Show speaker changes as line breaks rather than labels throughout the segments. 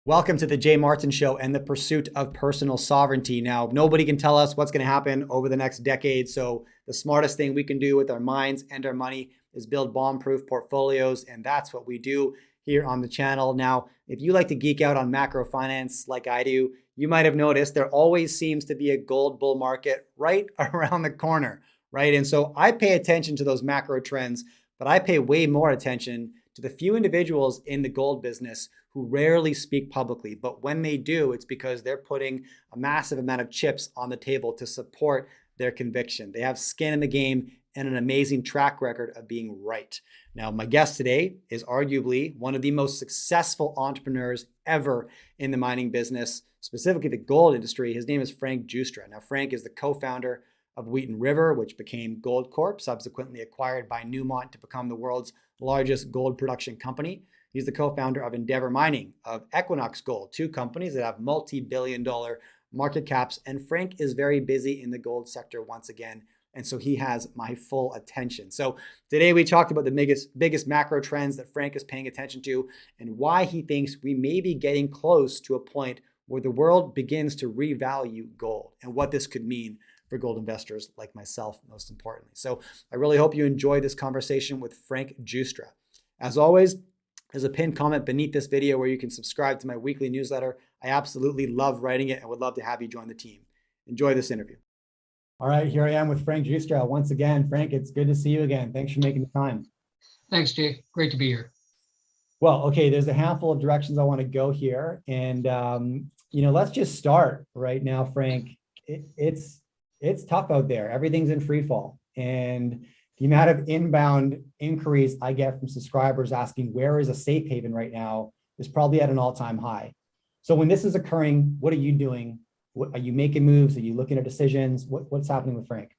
Welcome to the Jay Martin Show and the pursuit of personal sovereignty. Now, nobody can tell us what's going to happen over the next decade. So the smartest thing we can do with our minds and our money is build bomb-proof portfolios. And that's what we do here on the channel. Now, if you like to geek out on macro finance like I do, you might have noticed there always seems to be a gold bull market right around the corner, right? And so I pay attention to those macro trends, but I pay way more attention to the few individuals in the gold business who rarely speak publicly. But when they do, it's because they're putting a massive amount of chips on the table to support their conviction. They have skin in the game and an amazing track record of being right. Now, my guest today is arguably one of the most successful entrepreneurs ever in the mining business, specifically the gold industry. His name is Frank Giustra. Now, Frank is the co-founder of Wheaton River, which became Goldcorp, subsequently acquired by Newmont to become the world's largest gold production company. He's the co-founder of Endeavour Mining, of Equinox Gold, two companies that have multi-billion-dollar market caps. And Frank is very busy in the gold sector once again. And so he has my full attention. So today we talked about the biggest macro trends that Frank is paying attention to and why he thinks we may be getting close to a point where the world begins to revalue gold and what this could mean for gold investors like myself, most importantly. So I really hope you enjoy this conversation with Frank Giustra. As always, there's a pinned comment beneath this video where you can subscribe to my weekly newsletter. I absolutely love writing it and would love to have you join the team. Enjoy this interview. All right, here I am with Frank Giustra. Once again, Frank, it's good to see you again. Thanks for making the time.
Thanks, Jay. Great to be here.
Well, okay, there's a handful of directions I want to go here. And, let's just start right now, Frank. It's tough out there. Everything's in free fall. And the amount of inbound inquiries I get from subscribers asking where is a safe haven right now is probably at an all-time high. So when this is occurring, what are you doing? Are you making moves? Are you looking at decisions? What's happening with Frank?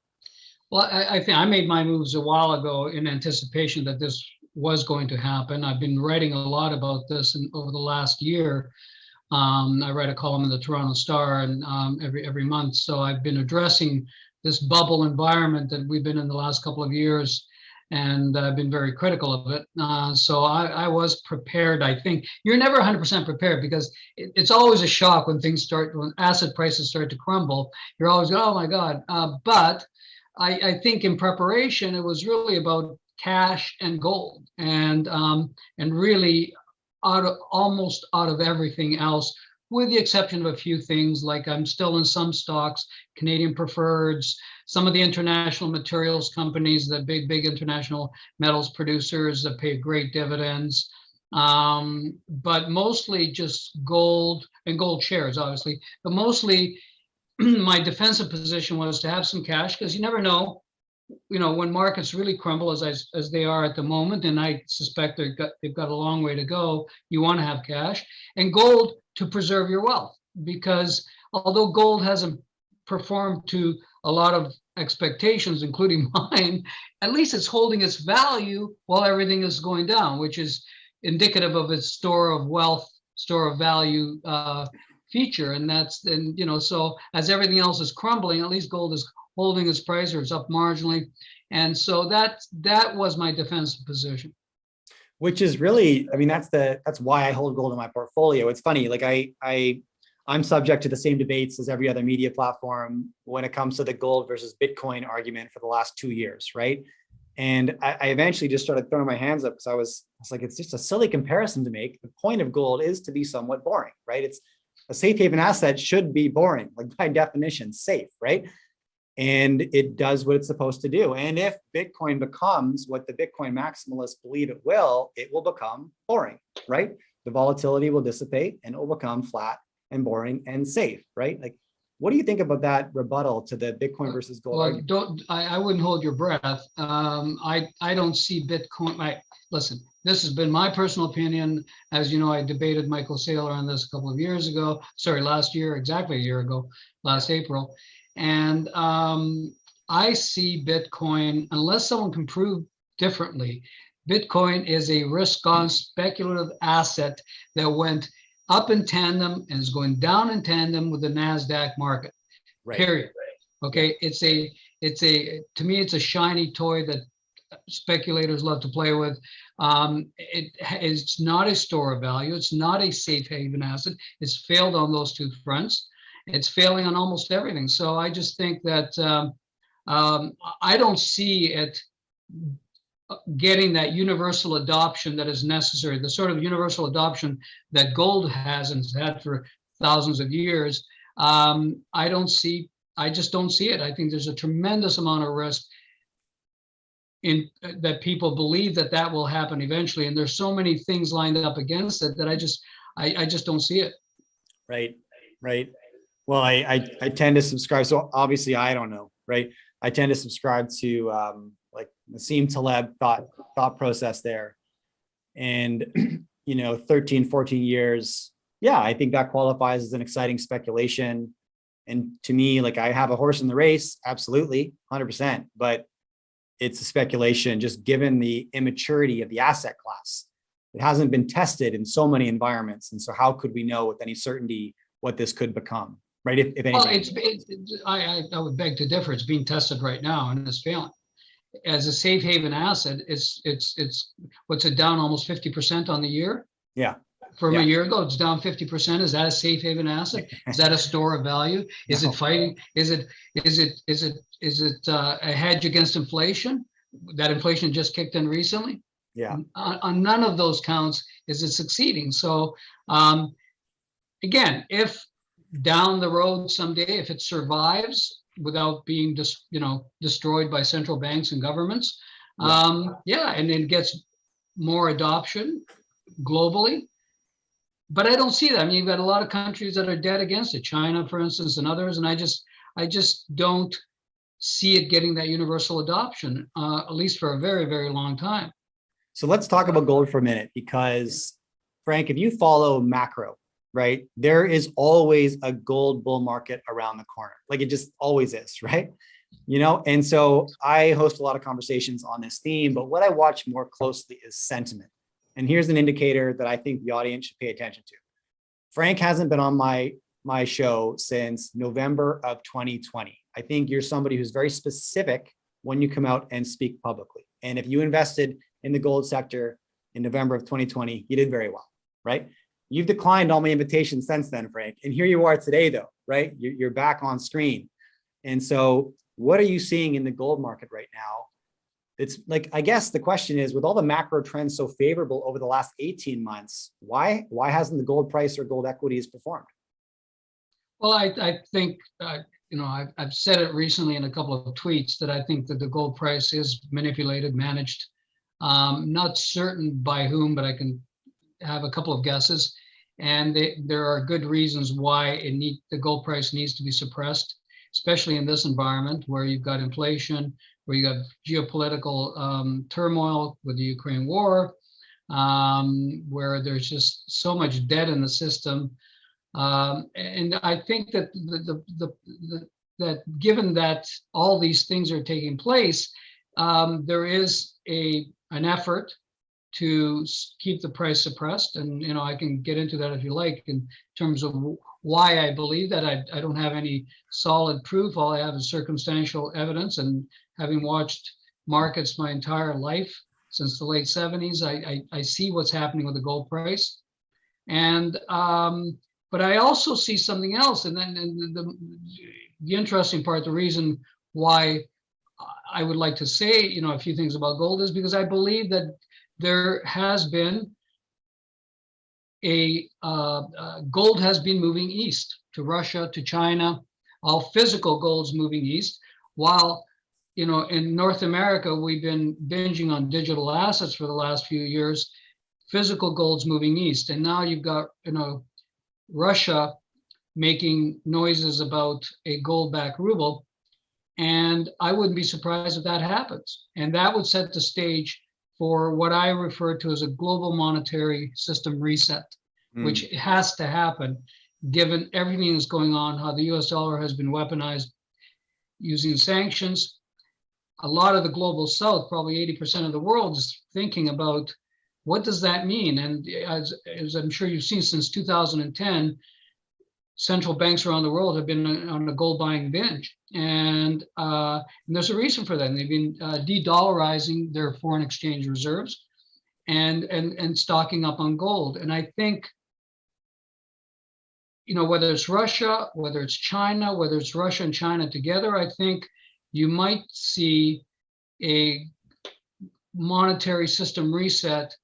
Well, I think I made my moves a while ago in anticipation that this was going to happen. I've been writing a lot about this over the last year. I write a column in the Toronto Star and every month. So I've been addressing this bubble environment that we've been in the last couple of years, and I've been very critical of it. So I was prepared. I think you're never 100% prepared because it's always a shock when when asset prices start to crumble. You're always going, oh my God. But I think in preparation, it was really about cash and gold and really almost out of everything else, with the exception of a few things, like I'm still in some stocks, Canadian preferreds, some of the international materials companies, the big international metals producers that pay great dividends, but mostly just gold and gold shares, obviously. But mostly my defensive position was to have some cash because you never know, when markets really crumble as they are at the moment, and I suspect they've got a long way to go, you want to have cash and gold to preserve your wealth, because although gold hasn't performed to a lot of expectations, including mine, at least it's holding its value while everything is going down, which is indicative of its store of wealth, store of value feature. And so as everything else is crumbling, at least gold is holding its price or it's up marginally. And so that was my defensive position.
Which is really, that's why I hold gold in my portfolio. It's funny, like I'm subject to the same debates as every other media platform when it comes to the gold versus Bitcoin argument for the last 2 years, right? And I eventually just started throwing my hands up because I was like, it's just a silly comparison to make. The point of gold is to be somewhat boring, right? It's a safe haven asset should be boring, like by definition, safe, right? And it does what it's supposed to do. And if Bitcoin becomes what the Bitcoin maximalists believe it will become boring, right? The volatility will dissipate and it will become flat and boring and safe, right? Like, what do you think about that rebuttal to the Bitcoin versus gold argument?
I wouldn't hold your breath. I don't see Bitcoin. Listen, this has been my personal opinion. As you know, I debated Michael Saylor on this a couple of years ago. Last year, exactly a year ago, last April. And I see Bitcoin, unless someone can prove differently, Bitcoin is a risk-on speculative asset that went up in tandem and is going down in tandem with the NASDAQ market, right. Period. Okay, to me, it's a shiny toy that speculators love to play with. It's not a store of value. It's not a safe haven asset. It's failed on those two fronts. It's failing on almost everything. So I just think that I don't see it getting that universal adoption that is necessary, the sort of universal adoption that gold has and has had for thousands of years. I just don't see it. I think there's a tremendous amount of risk in that people believe that will happen eventually. And there's so many things lined up against it that I just don't see it.
Right. Right. Well, I tend to subscribe. So obviously I don't know, right? I tend to subscribe to like Nassim Taleb thought process there. And, 13, 14 years. Yeah, I think that qualifies as an exciting speculation. And to me, like, I have a horse in the race, absolutely, 100%. But it's a speculation just given the immaturity of the asset class. It hasn't been tested in so many environments. And so how could we know with any certainty what this could become, right? If anything.
Well, I would beg to differ. It's being tested right now and it's failing. As a safe haven asset, it's what's it down almost 50% on the year?
Yeah.
From a year ago, it's down 50%. Is that a safe haven asset? Is that a store of value? Is it fighting? Is it a hedge against inflation? That inflation just kicked in recently?
Yeah.
On none of those counts is it succeeding. So again, if down the road someday, if it survives without being destroyed by central banks and governments, and it gets more adoption globally. But I don't see that. I mean, you've got a lot of countries that are dead against it, China, for instance, and others, and I just don't see it getting that universal adoption, at least for a very, very long time.
So let's talk about gold for a minute, because Frank, if you follow macro, right, there is always a gold bull market around the corner. Like it just always is, right? And so I host a lot of conversations on this theme, but what I watch more closely is sentiment. And here's an indicator that I think the audience should pay attention to. Frank hasn't been on my show since November of 2020. I think you're somebody who's very specific when you come out and speak publicly. And if you invested in the gold sector in November of 2020, you did very well, right? You've declined all my invitations since then, Frank. And here you are today, though, right? You're back on screen. And so what are you seeing in the gold market right now? It's like, I guess the question is, with all the macro trends so favorable over the last 18 months, why hasn't the gold price or gold equities performed?
Well, I think, I've said it recently in a couple of tweets that I think that the gold price is manipulated, managed. Not certain by whom, but I can have a couple of guesses. And there are good reasons why the gold price needs to be suppressed, especially in this environment where you've got inflation, where you have geopolitical turmoil with the Ukraine war, where there's just so much debt in the system. And I think that that given that all these things are taking place, there is an effort to keep the price suppressed. And, I can get into that if you like, in terms of why I believe that. I don't have any solid proof. All I have is circumstantial evidence. And having watched markets my entire life since the late 70s, I see what's happening with the gold price. And, but I also see something else. And then the interesting part, the reason why I would like to say, a few things about gold is because I believe that there has been gold has been moving east to Russia, to China. All physical gold's moving east, while in North America we've been binging on digital assets for the last few years. Physical gold's moving east, and now you've got Russia making noises about a gold-backed ruble, and I wouldn't be surprised if that happens. And that would set the stage for what I refer to as a global monetary system reset, which has to happen given everything that's going on, how the US dollar has been weaponized using sanctions. A lot of the global south, probably 80% of the world, is thinking about what does that mean? And as I'm sure you've seen since 2010, central banks around the world have been on a gold buying binge. And there's a reason for that. They've been de-dollarizing their foreign exchange reserves and stocking up on gold. And I think, whether it's Russia, whether it's China, whether it's Russia and China together, I think you might see a monetary system reset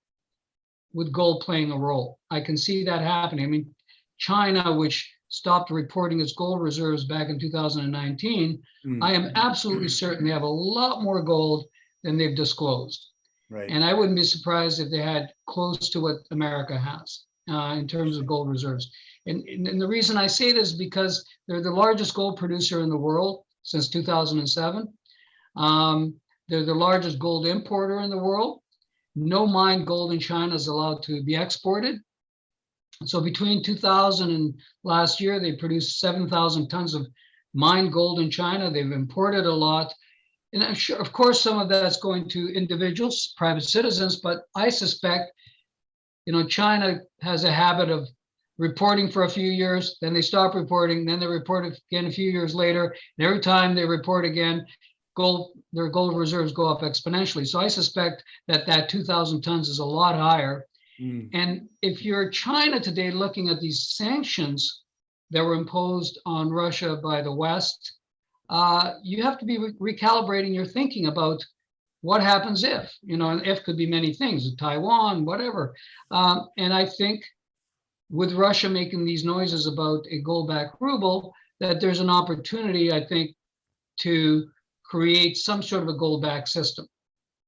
with gold playing a role. I can see that happening. I mean, China, which stopped reporting its gold reserves back in 2019, I am absolutely certain they have a lot more gold than they've disclosed.
Right.
And I wouldn't be surprised if they had close to what America has in terms of gold reserves. And the reason I say this is because they're the largest gold producer in the world since 2007. They're the largest gold importer in the world. No mined gold in China is allowed to be exported. So between 2000 and last year, they produced 7,000 tons of mined gold in China. They've imported a lot. And I'm sure, of course, some of that's going to individuals, private citizens, but I suspect, China has a habit of reporting for a few years, then they stop reporting, then they report again a few years later, and every time they report again, their gold reserves go up exponentially. So I suspect that 2,000 tons is a lot higher. And if you're China today looking at these sanctions that were imposed on Russia by the West, you have to be recalibrating your thinking about what happens if, and if could be many things, Taiwan, whatever. And I think with Russia making these noises about a gold-backed ruble, that there's an opportunity, I think, to create some sort of a gold-backed system.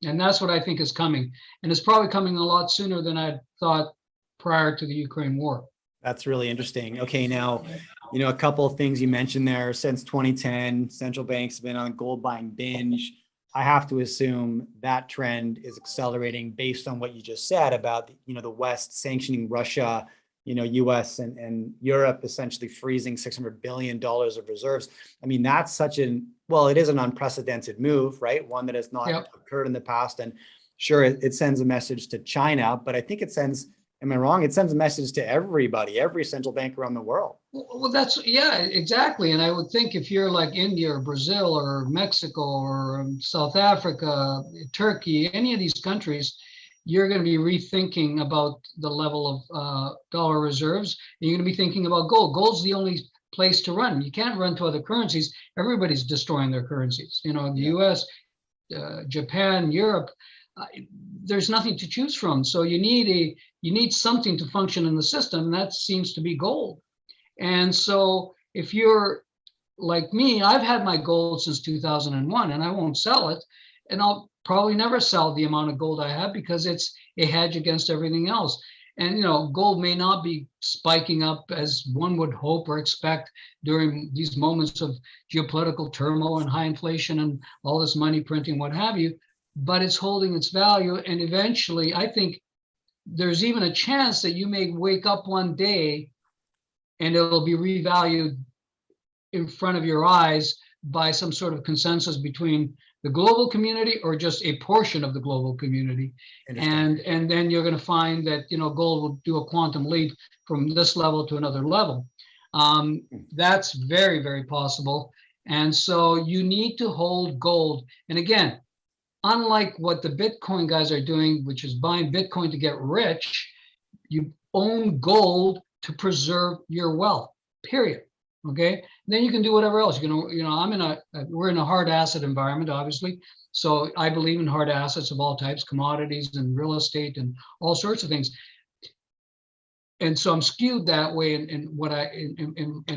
And that's what I think is coming. And it's probably coming a lot sooner than I thought prior to the Ukraine war.
That's really interesting. Okay, now, a couple of things you mentioned there. Since 2010, central banks have been on a gold buying binge. I have to assume that trend is accelerating based on what you just said about, the West sanctioning Russia, US and Europe essentially freezing $600 billion of reserves. I mean, that's it is an unprecedented move, right? One that has not occurred in the past. And sure, it sends a message to China, but I think it sends, am I wrong? It sends a message to everybody, every central bank around the world.
Well, exactly. And I would think if you're like India or Brazil or Mexico or South Africa, Turkey, any of these countries, you're going to be rethinking about the level of dollar reserves. And you're going to be thinking about gold. Gold's the only place to run. You can't run to other currencies. Everybody's destroying their currencies. The US, Japan, Europe, there's nothing to choose from. So you need something to function in the system. And that seems to be gold. And so if you're like me, I've had my gold since 2001 and I won't sell it. And I'll probably never sell the amount of gold I have because it's a hedge against everything else. And, gold may not be spiking up as one would hope or expect during these moments of geopolitical turmoil and high inflation and all this money printing, what have you, but it's holding its value. And eventually, I think there's even a chance that you may wake up one day and it'll be revalued in front of your eyes by some sort of consensus between the global community or just a portion of the global community. And then you're going to find that, gold will do a quantum leap from this level to another level. That's very, very possible. And so you need to hold gold. And again, unlike what the Bitcoin guys are doing, which is buying Bitcoin to get rich, you own gold to preserve your wealth, period. Okay. And then you can do whatever else. We're in a hard asset environment, obviously. So I believe in hard assets of all types, commodities and real estate and all sorts of things. And so I'm skewed that way in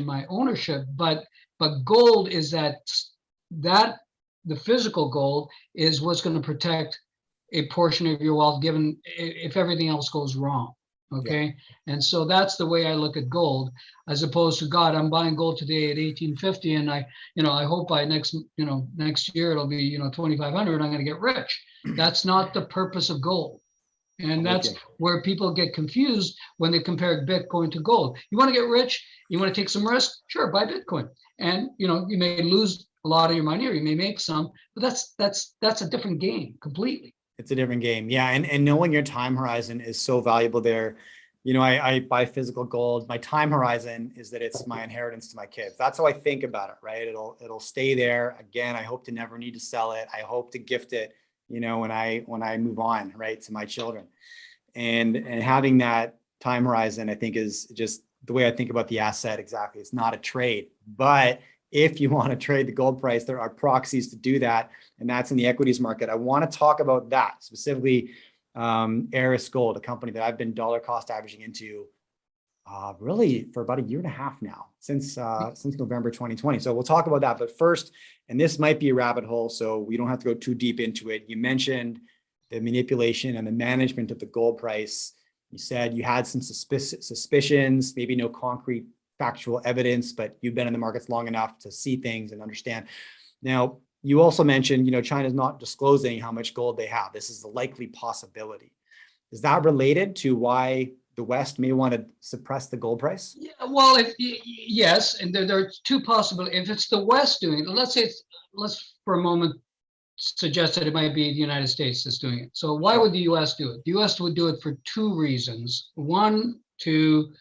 my ownership. But gold is that the physical gold is what's going to protect a portion of your wealth, given if everything else goes wrong. Okay. Yeah. And so that's the way I look at gold, as opposed to, God, I'm buying gold today at 1850. And I hope by next year, it'll be, 2,500, I'm going to get rich. That's not the purpose of gold. And that's where people get confused when they compare Bitcoin to gold. You want to get rich? You want to take some risk? Sure, buy Bitcoin. And, you may lose a lot of your money or you may make some, but that's a different game completely.
It's a different game. Yeah. And knowing your time horizon is so valuable there. I buy physical gold. My time horizon is that it's my inheritance to my kids. That's how I think about it, right? It'll stay there. Again, I hope to never need to sell it. I hope to gift it, when I move on, right, to my children. And having that time horizon, I think, is just the way I think about the asset. Exactly. It's not a trade, but if you want to trade the gold price, there are proxies to do that, and that's in the equities market. I want to talk about that specifically. Aris Gold, a company that I've been dollar cost averaging into really for about a year and a half now, since November 2020. So we'll talk about that. But first, and this might be a rabbit hole, so we don't have to go too deep into it. You mentioned the manipulation and the management of the gold price. You said you had some suspicions, maybe no concrete factual evidence, but you've been in the markets long enough to see things and understand. Now, you also mentioned, China's not disclosing how much gold they have. This is a likely possibility. Is that related to why the West may want to suppress the gold price?
Yeah, well, yes, and there are two possible. If it's the West doing it, let's for a moment suggest that it might be the United States that's doing it. So why would the U.S. do it? The U.S. would do it for two reasons. One, to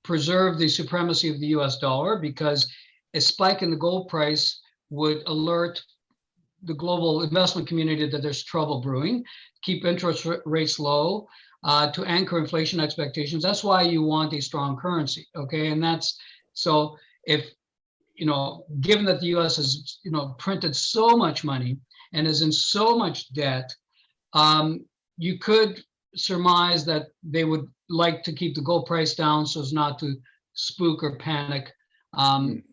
preserve the supremacy of the U.S. dollar, because a spike in the gold price would alert the global investment community that there's trouble brewing, keep interest rates low, to anchor inflation expectations. That's why you want a strong currency, okay? And that's, so if, given that the US has, printed so much money and is in so much debt, you could surmise that they would like to keep the gold price down so as not to spook or panic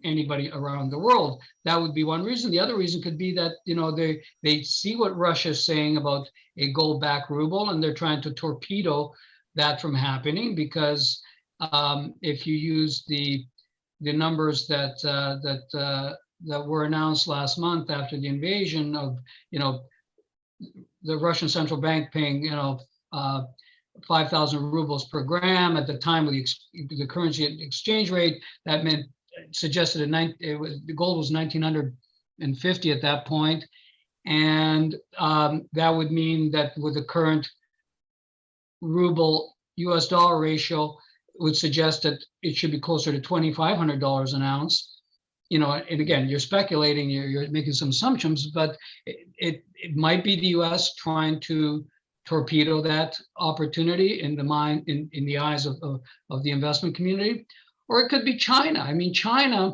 anybody around the world. That would be one reason. The other reason could be that they see what Russia is saying about a gold-backed ruble, and they're trying to torpedo that from happening, because if you use the numbers that were announced last month after the invasion of the Russian central bank paying 5,000 rubles per gram at the time of the currency exchange rate, that meant suggested the gold was 1950 at that point, and that would mean that with the current ruble US dollar ratio would suggest that it should be closer to $2,500 an ounce. And again, you're speculating, you're making some assumptions, but it might be the US trying to torpedo that opportunity in the eyes of the investment community. Or it could be China. I mean, China,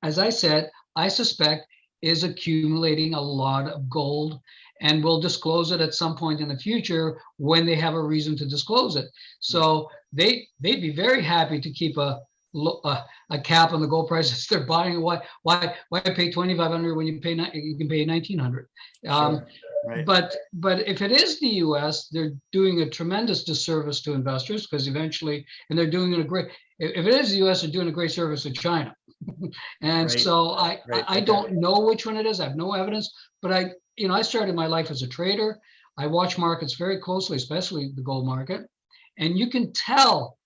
as I said, I suspect is accumulating a lot of gold and will disclose it at some point in the future when they have a reason to disclose it. So they'd be very happy to keep a cap on the gold prices they're buying. Why pay $2,500 when you can pay $1,900?
Sure. Right.
But if it is the U.S., they're doing a tremendous disservice to investors, because eventually, and they're doing a great. If it is the U.S., they're doing a great service to China. And
Right.
so I
Okay.
don't know which one it is. I have no evidence, but I started my life as a trader. I watch markets very closely, especially the gold market, and you can tell.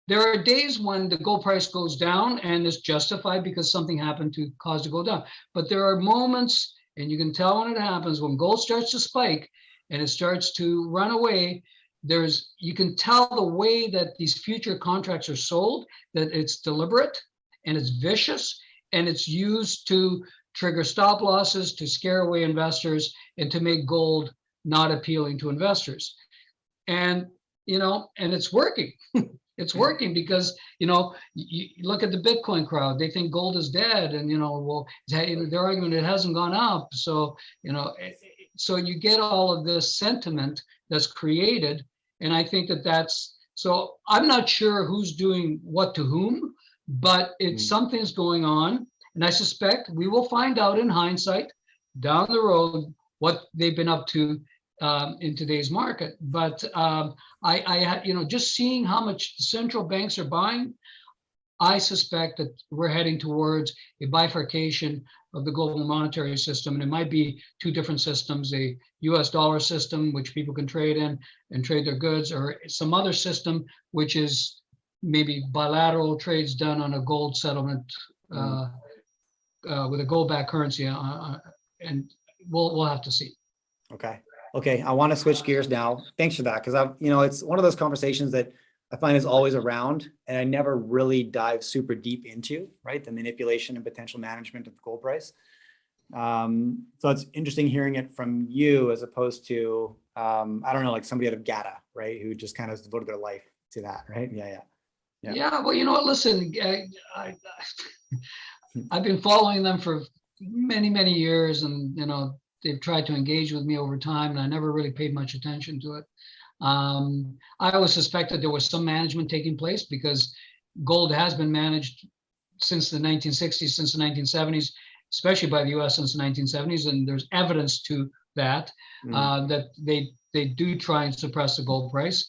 There are days when the gold price goes down and it's justified because something happened to cause it to go down. But there are moments, and you can tell when it happens, when gold starts to spike and it starts to run away, you can tell the way that these future contracts are sold, that it's deliberate and it's vicious, and it's used to trigger stop losses, to scare away investors, and to make gold not appealing to investors. And it's working. It's working because, you look at the Bitcoin crowd, they think gold is dead, and, their argument, it hasn't gone up. So, so you get all of this sentiment that's created. And I think so I'm not sure who's doing what to whom, but something's going on. And I suspect we will find out in hindsight down the road what they've been up to in today's market. But just seeing how much the central banks are buying, I suspect that we're heading towards a bifurcation of the global monetary system. And it might be two different systems: a US dollar system, which people can trade in and trade their goods, or some other system, which is maybe bilateral trades done on a gold settlement with a gold-backed currency. And we'll have to see.
Okay. Okay, I want to switch gears now. Thanks for that, because it's one of those conversations that I find is always around, and I never really dive super deep into, right? The manipulation and potential management of the gold price. So it's interesting hearing it from you as opposed to, I don't know, like somebody out of GATA, right? Who just kind of devoted their life to that, right? Yeah.
Yeah, well, you know what, listen, I've been following them for many years, and they've tried to engage with me over time, and I never really paid much attention to it. I always suspected there was some management taking place because gold has been managed since the 1960s, since the 1970s, especially by the U.S. since the 1970s, and there's evidence to that, that they do try and suppress the gold price.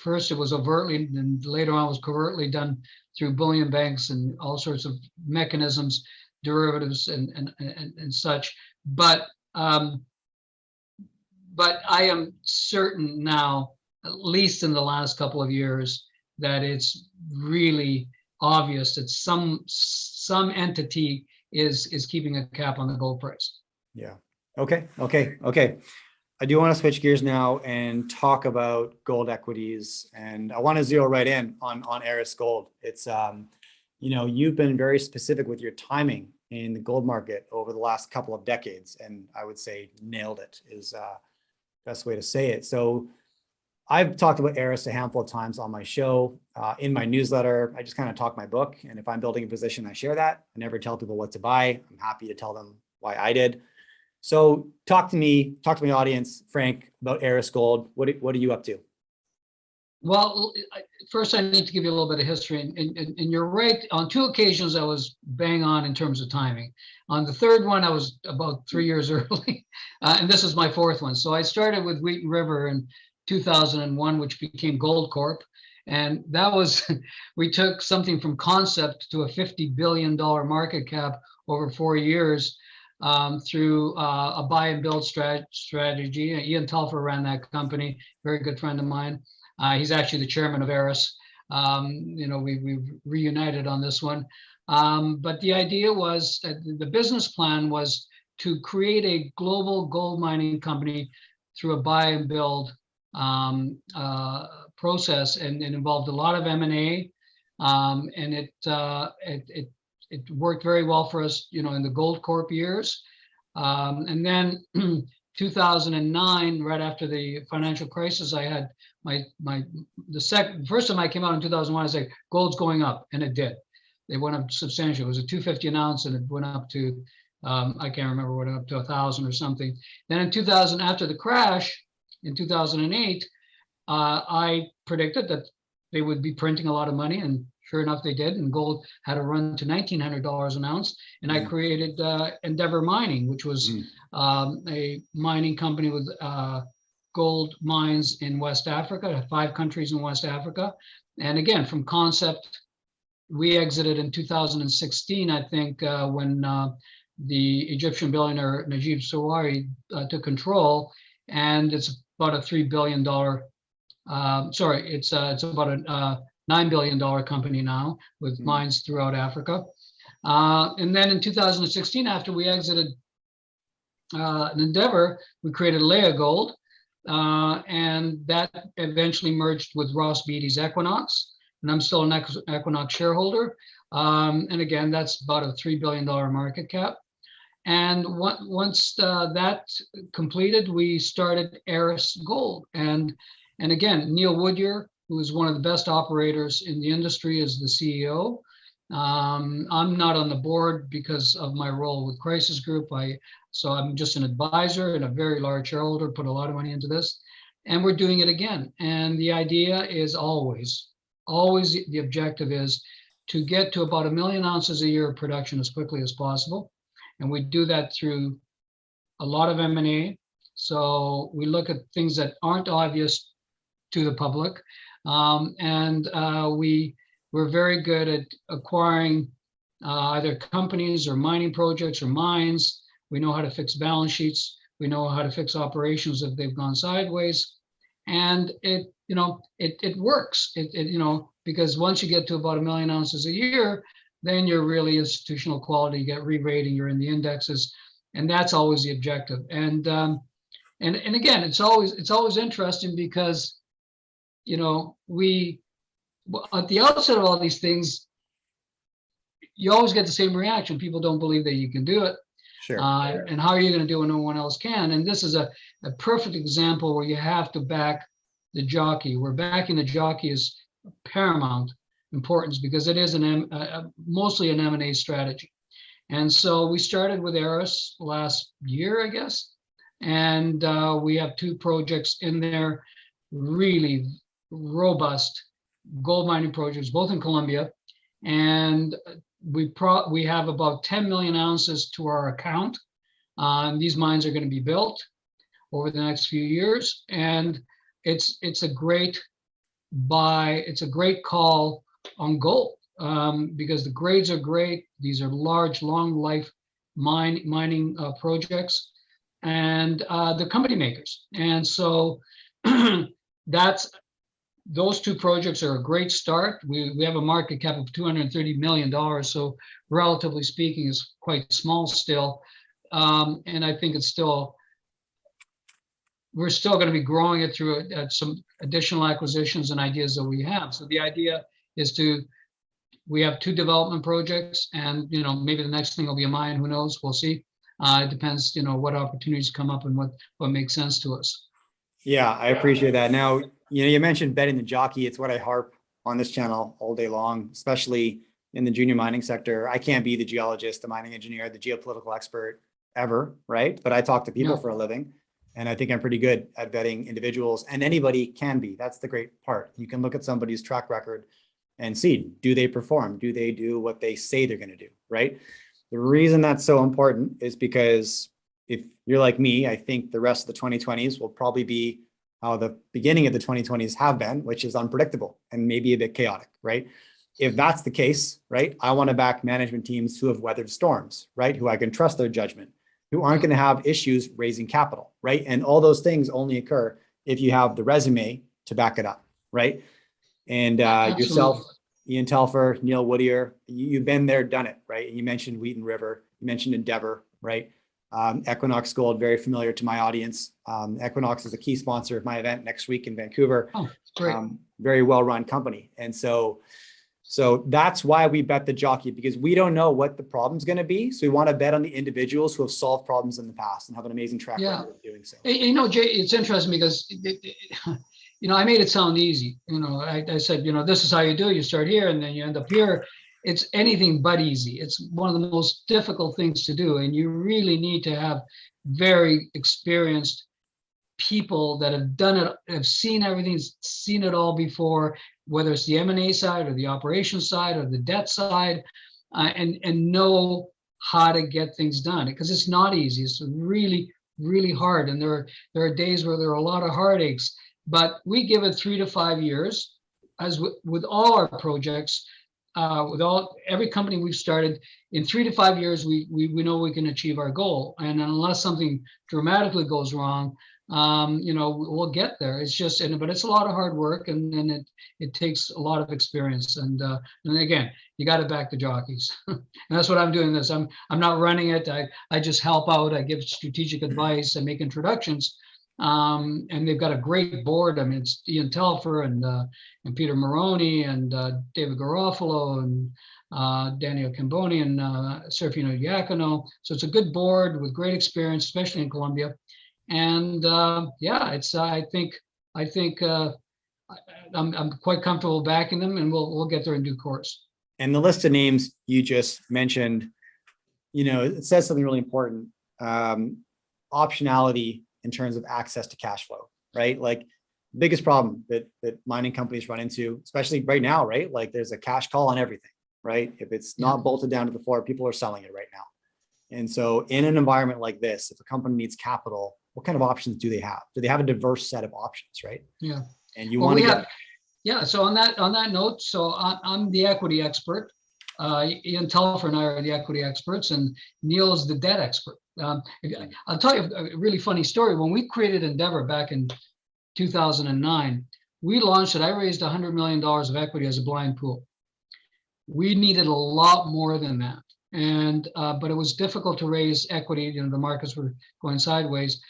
First, it was overtly, and later on, it was covertly done through bullion banks and all sorts of mechanisms, derivatives and such. But I am certain now, at least in the last couple of years, that it's really obvious that some entity is keeping a cap on the gold price.
Yeah. Okay. I do want to switch gears now and talk about gold equities, and I want to zero right in on Aris Gold. It's you've been very specific with your timing in the gold market over the last couple of decades, and I would say nailed it is best way to say it. So I've talked about Aris a handful of times on my show, in my newsletter. I just kind of talk my book, and if I'm building a position, I share that. I never tell people what to buy. I'm happy to tell them why I did. So talk to my audience, Frank, about Aris Gold. What are you up to?
Well, first I need to give you a little bit of history, and you're right. On 2 occasions, I was bang on in terms of timing. On the third one, I was about 3 years early, and this is my 4th one. So I started with Wheaton River in 2001, which became Gold Corp, and that was we took something from concept to a $50 billion market cap over 4 years. Through a buy and build strategy. Ian Telfer ran that company, very good friend of mine. He's actually the chairman of Aris. We've reunited on this one. But the idea was, the business plan was to create a global gold mining company through a buy and build process, and it involved a lot of M&A, and it worked very well for us, in the Gold Corp years. And then 2009, right after the financial crisis, I had the first time I came out in 2001, I said, gold's going up, and it did. It went up substantially. It was a 250 an ounce, and it went up to, I can't remember, what, up to 1,000 or something. Then in 2000, after the crash in 2008, I predicted that they would be printing a lot of money, and sure enough, they did, and gold had a run to $1,900 an ounce. And I created Endeavor Mining, which was a mining company with gold mines in West Africa, 5 countries in West Africa. And again, from concept, we exited in 2016, I think, when the Egyptian billionaire Najib Sawari took control, and it's about a $3 billion. It's about a $9 billion company now with mines throughout Africa. And then in 2016, after we exited Endeavor, we created Leia Gold, and that eventually merged with Ross Beaty's Equinox, and I'm still an Equinox shareholder. And again, that's about a $3 billion market cap. And once that completed, we started Aris Gold. And again, Neil Woodyer, who is one of the best operators in the industry, is the CEO. I'm not on the board because of my role with Crisis Group. So I'm just an advisor and a very large shareholder, put a lot of money into this, and we're doing it again. And the idea is always the objective is to get to about 1 million ounces a year of production as quickly as possible. And we do that through a lot of M&A. So we look at things that aren't obvious to the public. We're very good at acquiring either companies or mining projects or mines. We know how to fix balance sheets. We know how to fix operations if they've gone sideways. And it works. Because once you get to about 1 million ounces a year, then you're really institutional quality, you get re-rating, you're in the indexes, and that's always the objective. And And again, it's always interesting because, you know, at the outset of all these things, you always get the same reaction. People don't believe that you can do it.
Sure.
And how are you going to do it when no one else can? And this is a perfect example where you have to back the jockey. Where backing the jockey is paramount importance because it is mostly an M&A strategy. And so we started with Aris last year, I guess. And we have 2 projects in there, really robust gold mining projects, both in Colombia. And we have about 10 million ounces to our account. These mines are going to be built over the next few years. And it's a great buy. It's a great call on gold because the grades are great. These are large, long life mining projects, and the company makers. And so those 2 projects are a great start. We have a market cap of $230 million, so relatively speaking, is quite small still. And I think we're still going to be growing it through some additional acquisitions and ideas that we have. So the idea is we have 2 development projects, and maybe the next thing will be a mine. Who knows? We'll see. It depends, what opportunities come up and what makes sense to us.
Yeah, I appreciate that. Now, you mentioned betting the jockey. It's what I harp on this channel all day long, especially in the junior mining sector. I can't be the geologist, the mining engineer, the geopolitical expert ever, right? But I talk to people for a living, and I think I'm pretty good at vetting individuals, and anybody can be. That's the great part. You can look at somebody's track record and see, do they perform? Do they do what they say they're going to do, right? The reason that's so important is because if you're like me, I think the rest of the 2020s will probably be how the beginning of the 2020s have been, which is unpredictable and maybe a bit chaotic, right? If that's the case, right, I want to back management teams who have weathered storms, right, who I can trust their judgment, who aren't going to have issues raising capital, right? And all those things only occur if you have the resume to back it up, right? And yourself, Ian Telfer, Neil Whittier, you've been there, done it, right? And you mentioned Wheaton River, you mentioned Endeavor, right? Equinox Gold, very familiar to my audience. Equinox is a key sponsor of my event next week in Vancouver.
Oh, great.
Very well-run company. And so that's why we bet the jockey, because we don't know what the problem's going to be. So we want to bet on the individuals who have solved problems in the past and have an amazing track record of doing so.
Jay, it's interesting because I made it sound easy. I said, this is how you do it. You start here and then you end up here. It's anything but easy. It's one of the most difficult things to do. And you really need to have very experienced people that have done it, have seen everything, seen it all before, whether it's the M&A side or the operations side or the debt side, and know how to get things done, because it's not easy. It's really, really hard. And there are days where there are a lot of heartaches, but we give it 3 to 5 years, as with all our projects. Every company we've started, in 3 to 5 years, we know we can achieve our goal. And unless something dramatically goes wrong, we'll get there. It's just, but it's a lot of hard work, and it takes a lot of experience. And again, you got to back the jockeys. And that's what I'm doing. I'm not running it. I just help out. I give strategic advice. I make introductions. And they've got a great board. I mean, it's Ian Telfer and Peter Maroney and David Garofalo and Daniel Camboni and Serafino Diacono. So it's a good board with great experience, especially in Colombia. And I think I'm quite comfortable backing them, and we'll get there in due course.
And the list of names you just mentioned, it says something really important. Optionality in terms of access to cash flow, right? Like, the biggest problem that mining companies run into, especially right now, right? Like, there's a cash call on everything, right? If it's not bolted down to the floor, people are selling it right now. And so in an environment like this, if a company needs capital, what kind of options do they have? Do they have a diverse set of options, right?
Yeah.
And you want to get...
Yeah. So on that note, so I'm the equity expert. Ian Telfer and I are the equity experts, and Neil is the debt expert. I'll tell you a really funny story. When we created Endeavor back in 2009, we launched it. I raised $100 million of equity as a blind pool. We needed a lot more than that. And but it was difficult to raise equity. The markets were going sideways.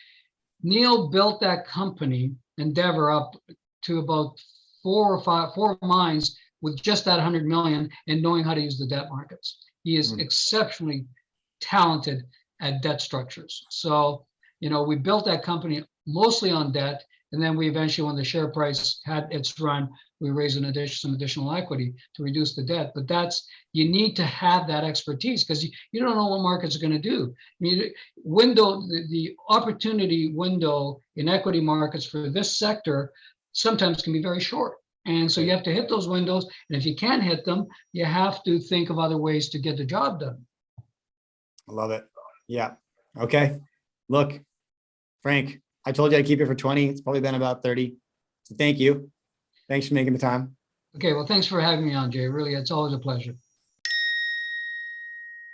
Neil built that company, Endeavor, up to about four mines with just that 100 million and knowing how to use the debt markets. He is exceptionally talented at debt structures. So, we built that company mostly on debt. And then we eventually, when the share price had its run, we raised some additional equity to reduce the debt. But you need to have that expertise, because you don't know what markets are going to do. I mean, the opportunity window in equity markets for this sector sometimes can be very short. And so you have to hit those windows. And if you can't hit them, you have to think of other ways to get the job done.
I love it. Yeah. Okay. Look, Frank, I told you I'd keep it for 20. It's probably been about 30. So thank you. Thanks for making the time.
Okay. Well, thanks for having me on, Jay. Really, it's always a pleasure.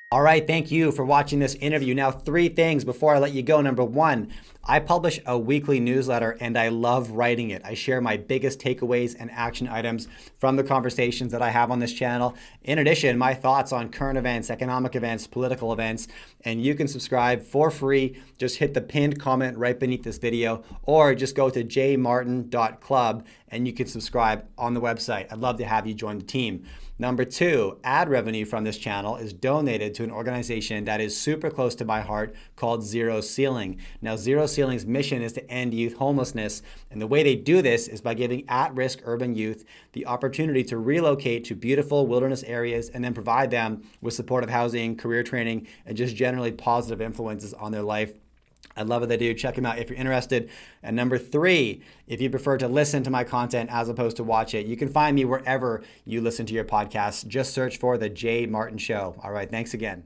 All right, thank you for watching this interview. Now, 3 things before I let you go. Number 1, I publish a weekly newsletter and I love writing it. I share my biggest takeaways and action items from the conversations that I have on this channel. In addition, my thoughts on current events, economic events, political events, and you can subscribe for free. Just hit the pinned comment right beneath this video, or just go to jmartin.club and you can subscribe on the website. I'd love to have you join the team. Number 2, ad revenue from this channel is donated to an organization that is super close to my heart called Zero Ceiling. Now, Zero Ceiling's mission is to end youth homelessness, and the way they do this is by giving at-risk urban youth the opportunity to relocate to beautiful wilderness areas and then provide them with supportive housing, career training, and just generally positive influences on their life. I love what they do. Check them out if you're interested. And number 3, if you prefer to listen to my content as opposed to watch it, you can find me wherever you listen to your podcasts. Just search for The Jay Martin Show. All right, thanks again.